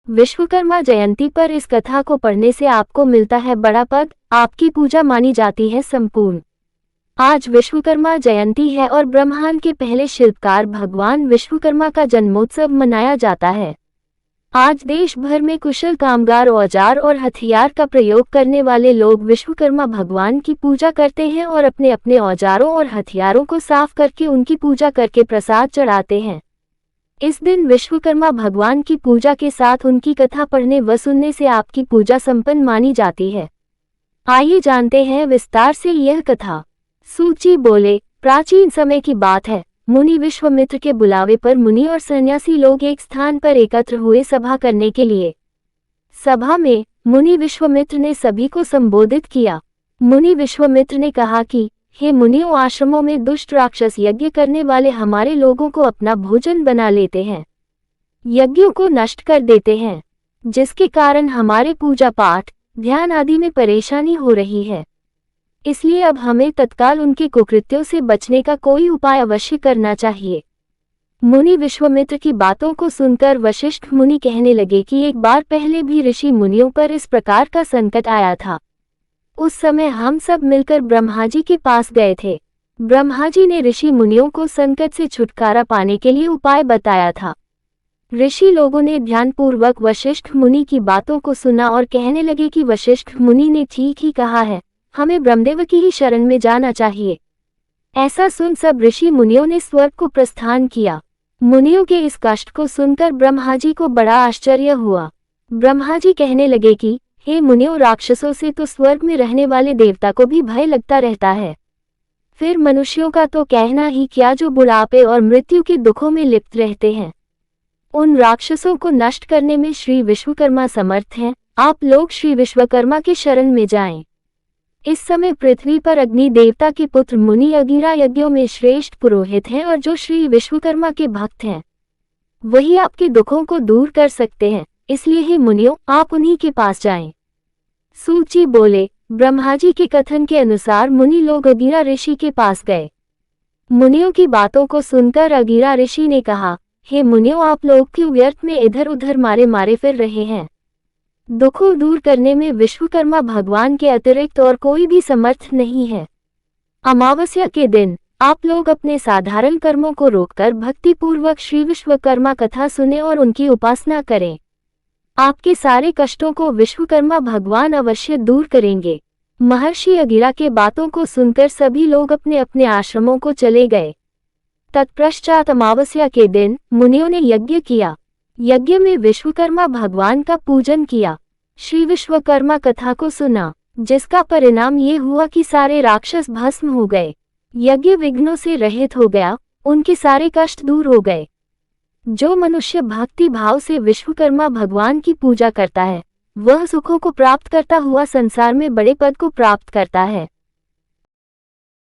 विश्वकर्मा जयंती पर इस कथा को पढ़ने से आपको मिलता है बड़ा पद, आपकी पूजा मानी जाती है संपूर्ण। आज विश्वकर्मा जयंती है और ब्रह्मांड के पहले शिल्पकार भगवान विश्वकर्मा का जन्मोत्सव मनाया जाता है। आज देश भर में कुशल कामगार औजार और हथियार का प्रयोग करने वाले लोग विश्वकर्मा भगवान की पूजा करते हैं और अपने अपने औजारों और हथियारों को साफ करके उनकी पूजा करके प्रसाद चढ़ाते हैं। इस दिन विश्वकर्मा भगवान की पूजा के साथ उनकी कथा पढ़ने व सुनने से आपकी पूजा संपन्न मानी जाती है। आइए जानते हैं विस्तार से यह कथा। सूची बोले, प्राचीन समय की बात है। मुनि विश्वामित्र के बुलावे पर मुनि और सन्यासी लोग एक स्थान पर एकत्र हुए सभा करने के लिए। सभा में मुनि विश्वामित्र ने सभी को संबोधित किया। मुनि विश्वामित्र ने कहा कि हे मुनियों, आश्रमों में दुष्ट राक्षस यज्ञ करने वाले हमारे लोगों को अपना भोजन बना लेते हैं, यज्ञों को नष्ट कर देते हैं, जिसके कारण हमारे पूजा पाठ ध्यान आदि में परेशानी हो रही है। इसलिए अब हमें तत्काल उनके कुकृत्यों से बचने का कोई उपाय अवश्य करना चाहिए। मुनि विश्वामित्र की बातों को सुनकर वशिष्ठ मुनि कहने लगे कि एक बार पहले भी ऋषि मुनियों पर इस प्रकार का संकट आया था। उस समय हम सब मिलकर ब्रह्मा जी के पास गए थे। ब्रह्मा जी ने ऋषि मुनियों को संकट से छुटकारा पाने के लिए उपाय बताया था। ऋषि लोगों ने ध्यानपूर्वक वशिष्ठ मुनि की बातों को सुना और कहने लगे कि वशिष्ठ मुनि ने ठीक ही कहा है, हमें ब्रह्मदेव की ही शरण में जाना चाहिए। ऐसा सुन सब ऋषि मुनियों ने स्वर्ग को प्रस्थान किया। मुनियों के इस कष्ट को सुनकर ब्रह्मा जी को बड़ा आश्चर्य हुआ। ब्रह्मा जी कहने लगे कि हे मुनियों, राक्षसों से तो स्वर्ग में रहने वाले देवता को भी भय लगता रहता है, फिर मनुष्यों का तो कहना ही क्या, जो बुढ़ापे और मृत्यु के दुखों में लिप्त रहते हैं। उन राक्षसों को नष्ट करने में श्री विश्वकर्मा समर्थ हैं। आप लोग श्री विश्वकर्मा के शरण में जाएं। इस समय पृथ्वी पर अग्नि देवता के पुत्र मुनि अंगिरा यज्ञों में श्रेष्ठ पुरोहित हैं और जो श्री विश्वकर्मा के भक्त हैं वही आपके दुखों को दूर कर सकते हैं। इसलिए हे मुनियों, आप उन्हीं के पास जाएं। सूची बोले, ब्रह्मा जी के कथन के अनुसार मुनि लोग अंगिरा ऋषि के पास गए। मुनियों की बातों को सुनकर अंगिरा ऋषि ने कहा, हे मुनियों, आप लोग क्यों व्यर्थ में इधर उधर मारे मारे फिर रहे हैं? दुखों दूर करने में विश्वकर्मा भगवान के अतिरिक्त और कोई भी समर्थ नहीं है। अमावस्या के दिन आप लोग अपने साधारण कर्मों को रोककर भक्तिपूर्वक श्री विश्वकर्मा कथा सुने और उनकी उपासना करें। आपके सारे कष्टों को विश्वकर्मा भगवान अवश्य दूर करेंगे। महर्षि अंगिरा के बातों को सुनकर सभी लोग अपने अपने आश्रमों को चले गए। तत्पश्चात अमावस्या के दिन मुनियों ने यज्ञ किया। यज्ञ में विश्वकर्मा भगवान का पूजन किया, श्री विश्वकर्मा कथा को सुना, जिसका परिणाम ये हुआ कि सारे राक्षस भस्म हो गए। यज्ञ विघ्नों से रहित हो गया, उनके सारे कष्ट दूर हो गए। जो मनुष्य भक्ति भाव से विश्वकर्मा भगवान की पूजा करता है वह सुखों को प्राप्त करता हुआ संसार में बड़े पद को प्राप्त करता है।